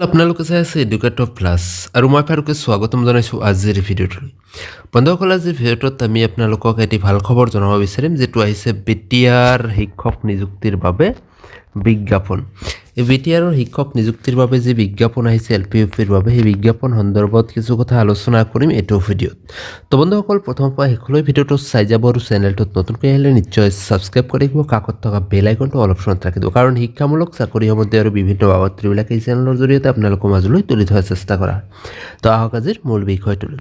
আপোনালোকে চাই আছে এডুকেটৰ প্লাছ আৰু মই ফাৰুকে স্বাগতম জনাইছোঁ আজিৰ ভিডিঅ'টোলৈ। বন্ধুসকল, আজিৰ ভিডিঅ'টোত আমি আপোনালোকক এটি ভাল খবৰ জনাব বিচাৰিম, যিটো আহিছে বিটিআৰ শিক্ষক নিযুক্তিৰ বাবে বিজ্ঞাপন। এই বিটিআৰৰ শিক্ষক নিযুক্তিৰ বাবে যি বিজ্ঞাপন আহিছে LPUPৰ বাবে, সেই বিজ্ঞাপন সন্দৰ্ভত কিছু কথা আলোচনা কৰিম এইটো ভিডিঅ'ত। তো বন্ধুসকল, প্ৰথমৰ পৰা শেষলৈ ভিডিঅ'টো চাই যাব আৰু চেনেলটোত নতুনকৈ আহিলে নিশ্চয় ছাবস্ক্ৰাইব কৰি দিব, কাষত থকা বেল আইকনটো অল অপশ্যনত ৰাখি দিব, কাৰণ শিক্ষামূলক চাকৰি সম্বন্ধে আৰু বিভিন্ন বাতৰিবিলাক এই চেনেলৰ জৰিয়তে আপোনালোকৰ মাজলৈ তুলি ধৰাৰ চেষ্টা কৰা। তো আহক আজিৰ মূল বিষয়টোলৈ।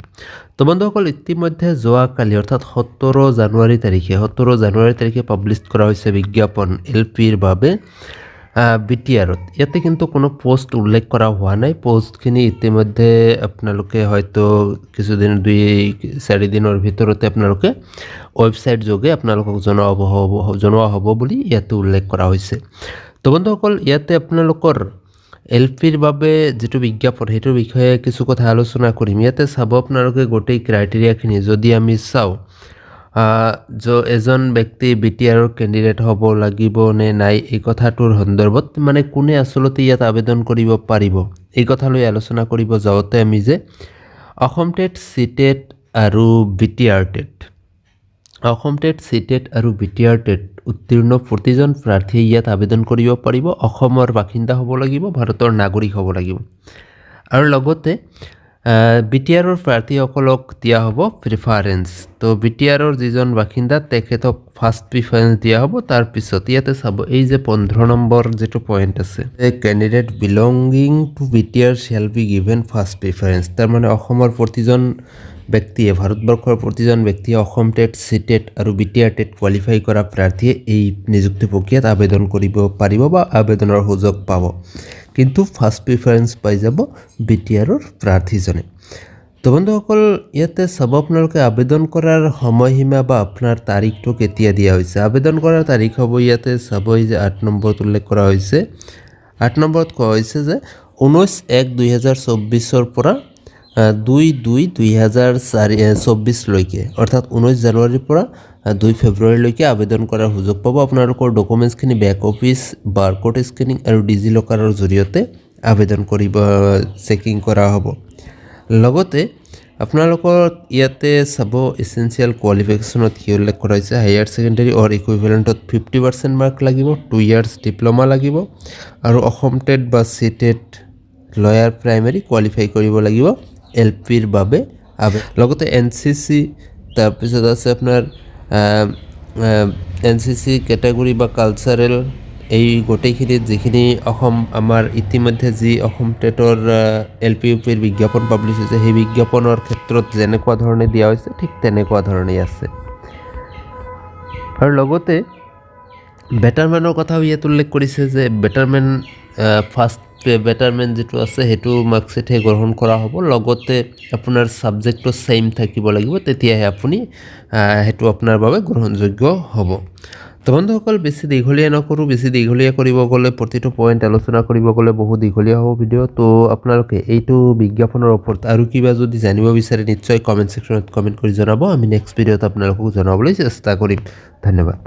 তো বন্ধুসকল, ইতিমধ্যে যোৱাকালি অৰ্থাৎ 17 জানুৱাৰী তাৰিখে পাব্লিছ কৰা হৈছে বিজ্ঞাপন LPৰ বাবে বিটিআৰত। ইয়াতে কিন্তু কোনো পোষ্ট উল্লেখ কৰা হোৱা নাই। পোষ্টখিনি ইতিমধ্যে আপোনালোকে হয়তো কিছুদিন 2-4 দিনৰ ভিতৰতে আপোনালোকে ৱেবছাইট যোগে আপোনালোকক জনোৱা হ'ব বুলি ইয়াতে উল্লেখ কৰা হৈছে। তো বন্ধুসকল, ইয়াতে আপোনালোকৰ LPৰ বাবে যিটো বিজ্ঞাপন সেইটোৰ বিষয়ে কিছু কথা আলোচনা কৰিম। ইয়াতে চাব আপোনালোকে গোটেই ক্ৰাইটেৰিয়াখিনি যদি আমি চাওঁ, এজন ব্যক্তি বিটিআৰৰ কেণ্ডিডেট হ'ব লাগিব নে নাই, এই কথাটোৰ সন্দৰ্ভত মানে কোনে আচলতে ইয়াত আবেদন কৰিব পাৰিব, এই কথালৈ আলোচনা কৰিব যাওঁতে আমি যে অসম টেট, CTET আৰু BTR TET, Assam TET, CTET আৰু BTR টেট উত্তীৰ্ণ প্ৰতিজন প্ৰাৰ্থীয়ে ইয়াত আবেদন কৰিব পাৰিব। অসমৰ বাসিন্দা হ'ব লাগিব, ভাৰতৰ নাগৰিক হ'ব লাগিব। আৰু লগতে বিটিআৰৰ প্ৰাৰ্থীসকলক দিয়া হ'ব প্ৰিফাৰেঞ্চ। তো বিটিআৰৰ যিজন বাসিন্দা তেখেতক ফাৰ্ষ্ট প্ৰিফাৰেঞ্চ দিয়া হ'ব। তাৰপিছত ইয়াতে চাব, এই যে 15 নম্বৰ যিটো পইণ্ট আছে, candidate belonging to BTR shall be given first preference. তাৰমানে অসমৰ প্ৰতিজন ব্যক্তিয়ে, ভাৰতবৰ্ষৰ প্ৰতিজন ব্যক্তিয়ে অসম টেট, CTET আৰু BTR টেট কোৱালিফাই কৰা প্ৰাৰ্থীয়ে এই নিযুক্তি প্ৰক্ৰিয়াত আবেদন কৰিব পাৰিব বা আবেদনৰ সুযোগ পাব, কিন্তু ফাৰ্ষ্ট প্ৰিফাৰেঞ্চ পাই যাব বিটিআৰৰ প্ৰাৰ্থীজনে। তো বন্ধুসকল, ইয়াতে চাব আপোনালোকে আবেদন কৰাৰ সময়সীমা বা আপোনাৰ তাৰিখটো কেতিয়া দিয়া হৈছে। আবেদন কৰাৰ তাৰিখ হ'ব, ইয়াতে চাব এই যে 8 নম্বৰত উল্লেখ কৰা হৈছে। 8 নম্বৰত কোৱা হৈছে যে 19/1/2024 পৰা 2/2/2024 লৈকে, অৰ্থাৎ 19 জানুৱাৰীৰ পৰা 2 ফেব্ৰুৱাৰীলৈকে আবেদন কৰাৰ সুযোগ পাব। আপোনালোকৰ ডকুমেণ্টছখিনি বেক অফিচ, বাৰকোড স্কেনিং আৰু ডিজিলকাৰৰ জৰিয়তে আবেদন কৰিব, চেকিং কৰা হ'ব। লগতে আপোনালোকৰ ইয়াতে চাব এছেঞ্চিয়েল কোৱালিফিকেশ্যনত কি উল্লেখ কৰা হৈছে, হায়াৰ ছেকেণ্ডেৰী অৰ ইকুইভেলেণ্টত 50% মাৰ্ক লাগিব, 2 ইয়াৰ্ছ ডিপ্ল'মা লাগিব, আৰু অসম টেট বা CTET লয়াৰ প্ৰাইমেৰী কোৱালিফাই কৰিব লাগিব LPৰ বাবে। লগতে NCC, তাৰপিছত আছে আপোনাৰ NCC কেটেগৰী বা কালচাৰেল, এই গোটেইখিনিত যিখিনি আমাৰ ইতিমধ্যে যি অসম টেটৰ LPUPৰ বিজ্ঞাপন পাব্লিছ হৈছে, সেই বিজ্ঞাপনৰ ক্ষেত্ৰত যেনেকুৱা ধৰণে দিয়া হৈছে ঠিক তেনেকুৱা ধৰণেই আছে। আৰু লগতে বেটাৰমেনৰ কথাও ইয়াত উল্লেখ কৰিছে যে বেটাৰমেন যিটো আছে সেইটো মাৰ্কশ্বিটহে গ্ৰহণ কৰা হ'ব। লগতে আপোনাৰ ছাবজেক্টটো ছেইম থাকিব লাগিব, তেতিয়াহে আপুনি সেইটো আপোনাৰ বাবে গ্ৰহণযোগ্য হ'ব। তো বন্ধুসকল, বেছি দীঘলীয়া নকৰোঁ। বেছি দীঘলীয়া কৰিব গ'লে, প্ৰতিটো পইণ্ট আলোচনা কৰিব গ'লে বহুত দীঘলীয়া হ'ব ভিডিঅ'। তো আপোনালোকে এইটো বিজ্ঞাপনৰ ওপৰত আৰু কিবা যদি জানিব বিচাৰে নিশ্চয় কমেণ্ট ছেকশ্যনত কমেণ্ট কৰি জনাব। আমি নেক্সট ভিডিঅ'ত আপোনালোকক জনাবলৈ চেষ্টা কৰিম। ধন্যবাদ।